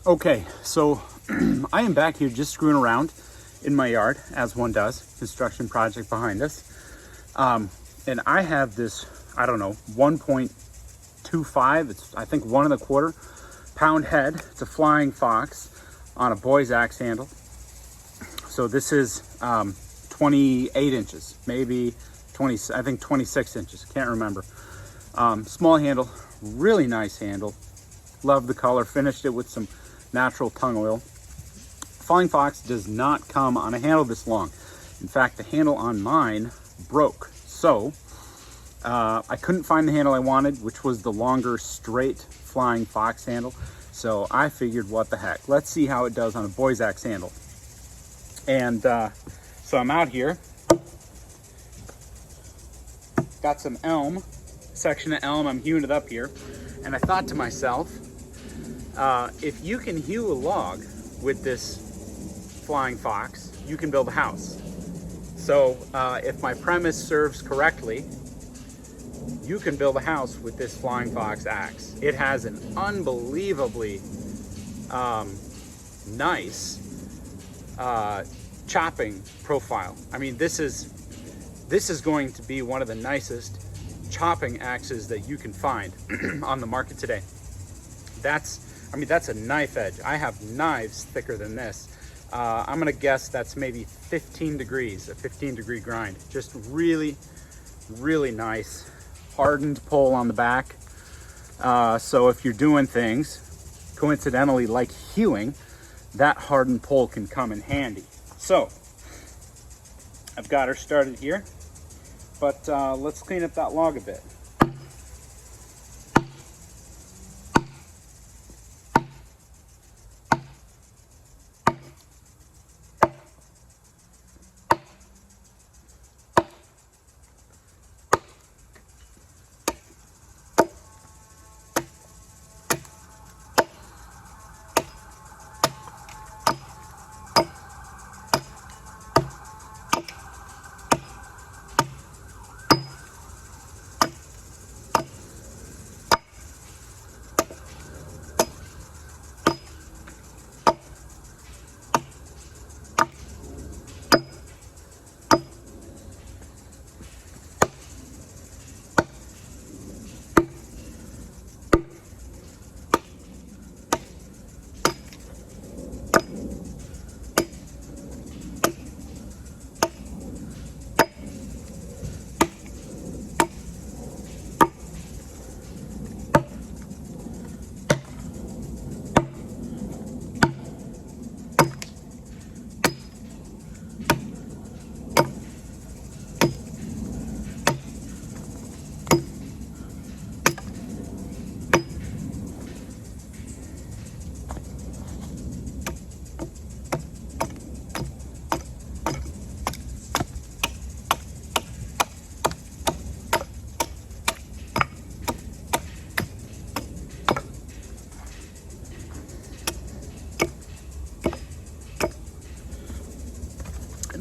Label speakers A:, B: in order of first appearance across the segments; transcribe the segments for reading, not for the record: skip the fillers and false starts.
A: Okay, so I am back here just screwing around in my yard, as one does. Construction project behind us. And I have this, I don't know, 1.25, it's I think 1.25 pound head. It's a flying fox on a boy's axe handle. So this is 28 inches, maybe 20, I think 26 inches, can't remember. Small handle, really nice handle. Love the color, finished it with some natural tung oil. Flying fox does not come on a handle this long. In fact, the handle on mine broke. So I couldn't find the handle I wanted, which was the longer straight flying fox handle. So I figured, what the heck, let's see how it does on a boy's axe handle. And so I'm out here, got some elm, section of elm, I'm hewing it up here. And I thought to myself, if you can hew a log with this flying fox, you can build a house. So if my premise serves correctly, you can build a house with this flying fox axe. It has an unbelievably nice chopping profile. I mean, this is going to be one of the nicest chopping axes that you can find on the market today. That's a knife edge. I have knives thicker than this. I'm gonna guess that's maybe 15 degrees, a 15-degree grind. Just really, really nice. Hardened pole on the back. So if you're doing things, coincidentally, like hewing, that hardened pole can come in handy. So I've got her started here, but let's clean up that log a bit.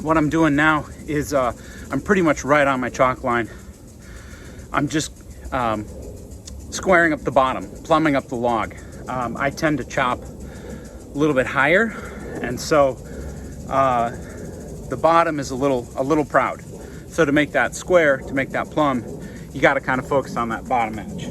A: What I'm doing now is I'm pretty much right on my chalk line. I'm just squaring up the bottom, plumbing up the log. I tend to chop a little bit higher, and so the bottom is a little proud. So to make that square, to make that plumb, you got to kind of focus on that bottom edge.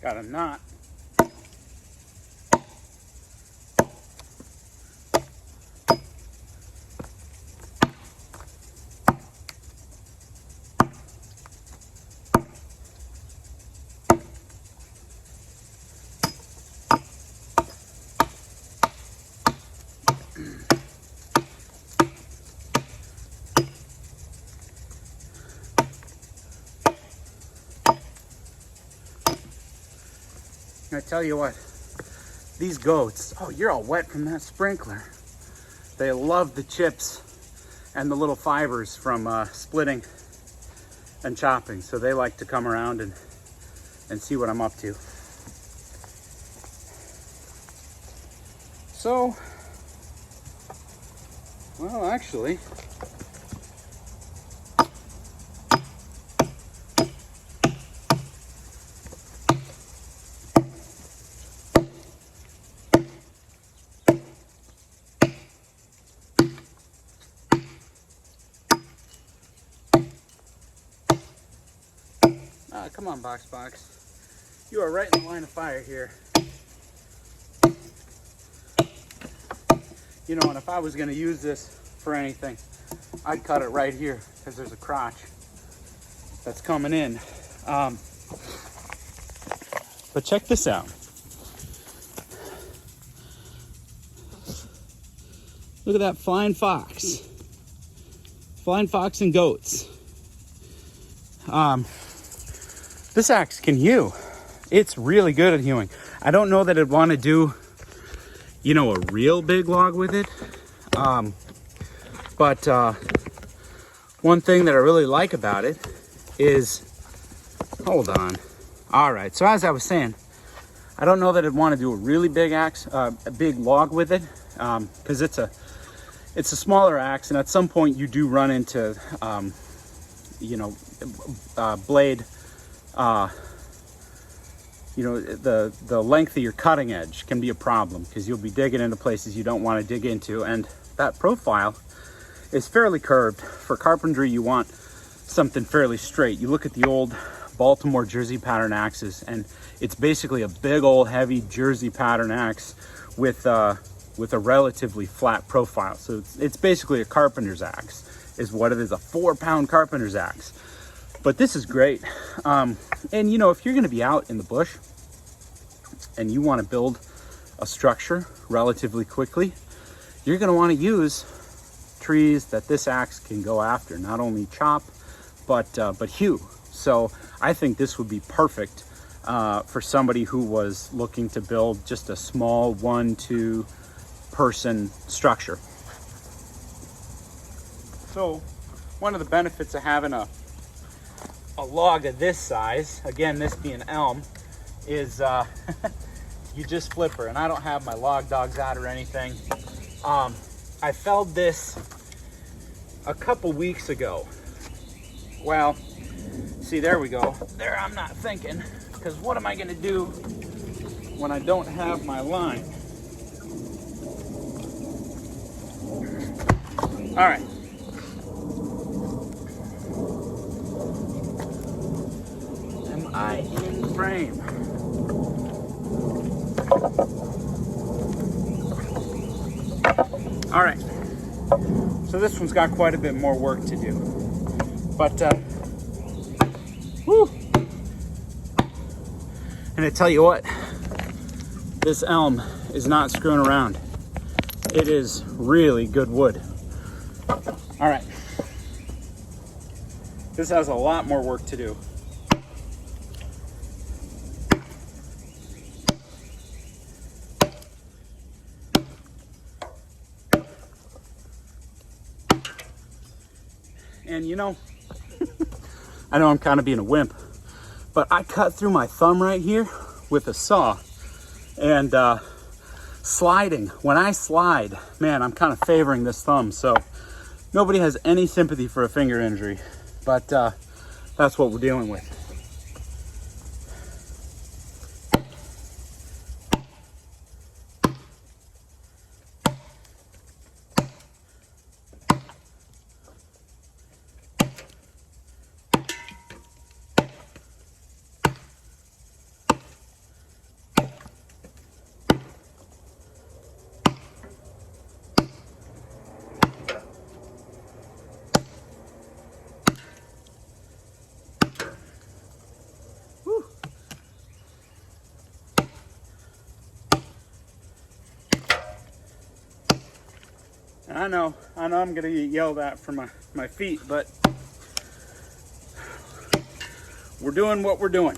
A: Got a knot. I tell you what, these goats, oh, you're all wet from that sprinkler. They love the chips and the little fibers from splitting and chopping. So they like to come around and see what I'm up to. So, well, actually, come on, Box. You are right in the line of fire here. You know, and if I was going to use this for anything, I'd cut it right here because there's a crotch that's coming in. But check this out. Look at that flying fox. Flying fox and goats. This axe can hew. It's really good at hewing. I don't know that I'd want to do, you know, a real big log with it. But one thing that I really like about it is, hold on. All right, so as I was saying, I don't know that I'd want to do a really big axe, a big log with it, because it's a smaller axe, and at some point you do run into, you know, blade. You know, the length of your cutting edge can be a problem because you'll be digging into places you don't want to dig into, and that profile is fairly curved. For carpentry, you want something fairly straight. You look at the old Baltimore Jersey pattern axes, and it's basically a big old heavy Jersey pattern axe with a relatively flat profile. So it's basically a carpenter's axe is what it is, a 4-pound carpenter's axe. But this is great. And you know, if you're going to be out in the bush and you want to build a structure relatively quickly, you're going to want to use trees that this axe can go after, not only chop, but hew. So I think this would be perfect for somebody who was looking to build just a small 1-2 person structure. So one of the benefits of having a log of this size, again, this being elm, is you just flip her. And I don't have my log dogs out or anything. I felled this a couple weeks ago. Well, see, there we go. There, I'm not thinking, because what am I going to do when I don't have my line? All right. Am I in frame? All right. So this one's got quite a bit more work to do. But, whew. And I tell you what, this elm is not screwing around. It is really good wood. All right. This has a lot more work to do. And you know, I know I'm kind of being a wimp, but I cut through my thumb right here with a saw. And sliding, when I slide, man, I'm kind of favoring this thumb. So nobody has any sympathy for a finger injury, but that's what we're dealing with. I know I'm gonna get yelled at for my feet, but we're doing what we're doing.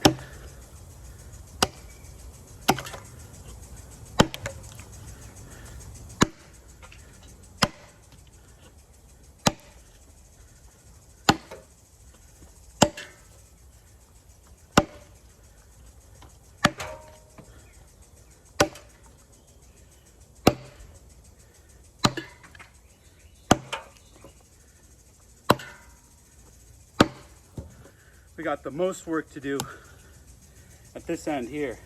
A: got the most work to do at this end here.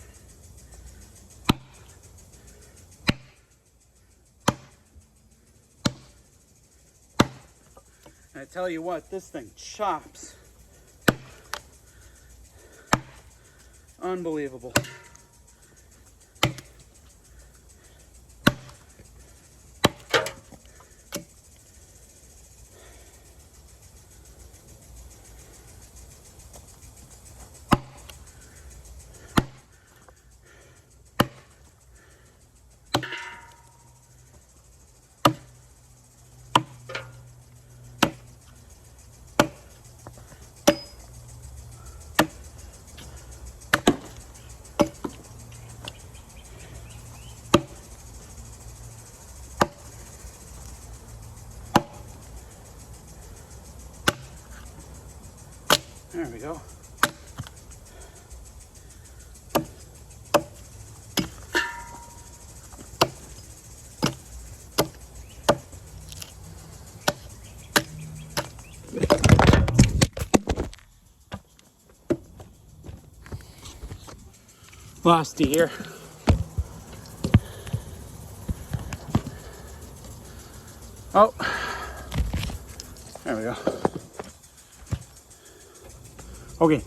A: And I tell you what, this thing chops. Unbelievable. There we go. Losty here. Oh, there we go. Okay.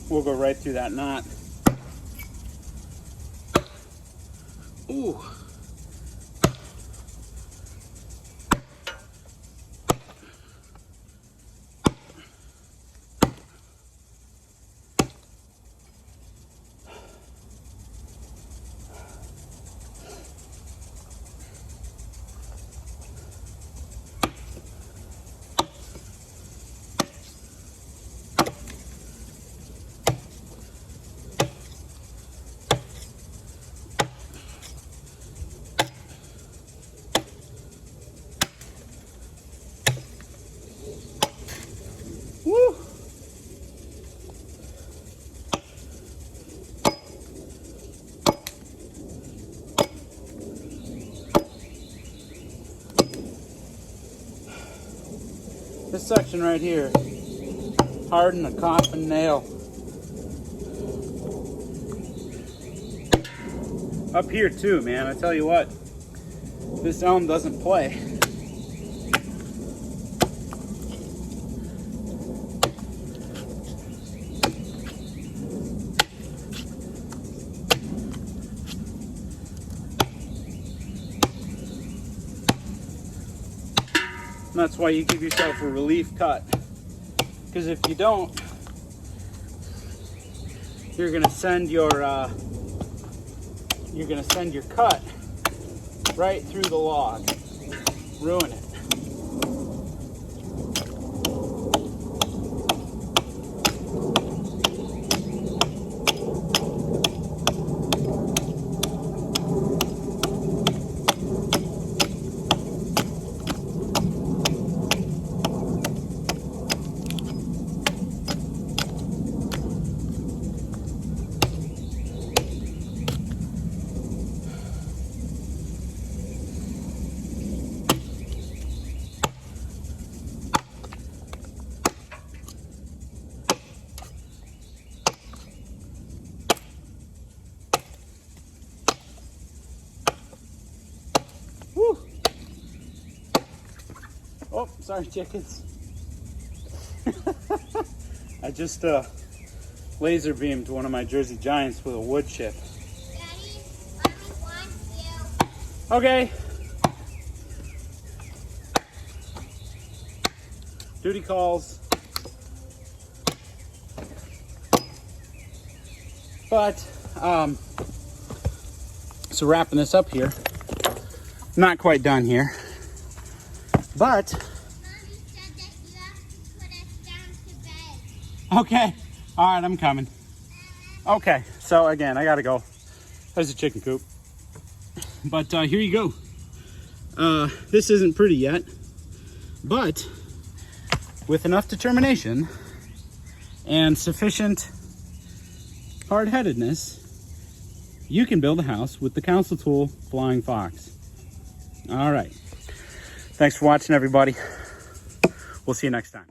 A: We'll go right through that knot. Ooh. Woo! This section right here, harden a coffin nail. Up here too, man, I tell you what, this elm doesn't play. And that's why you give yourself a relief cut. Because if you don't, you're gonna send your cut right through the log, ruin it. Woo! Oh, sorry, chickens. I just laser beamed one of my Jersey Giants with a wood chip.
B: Daddy, Mommy wants you.
A: Okay. Duty calls. But, so wrapping this up here. Not quite done here. But,
B: Mommy said that you have to put us down to bed.
A: okay. All right, I'm coming. Okay, so again, I gotta go. There's a chicken coop. But here you go. This isn't pretty yet, but with enough determination and sufficient hard-headedness, you can build a house with the council tool Flying Fox. All right. Thanks for watching, everybody. We'll see you next time.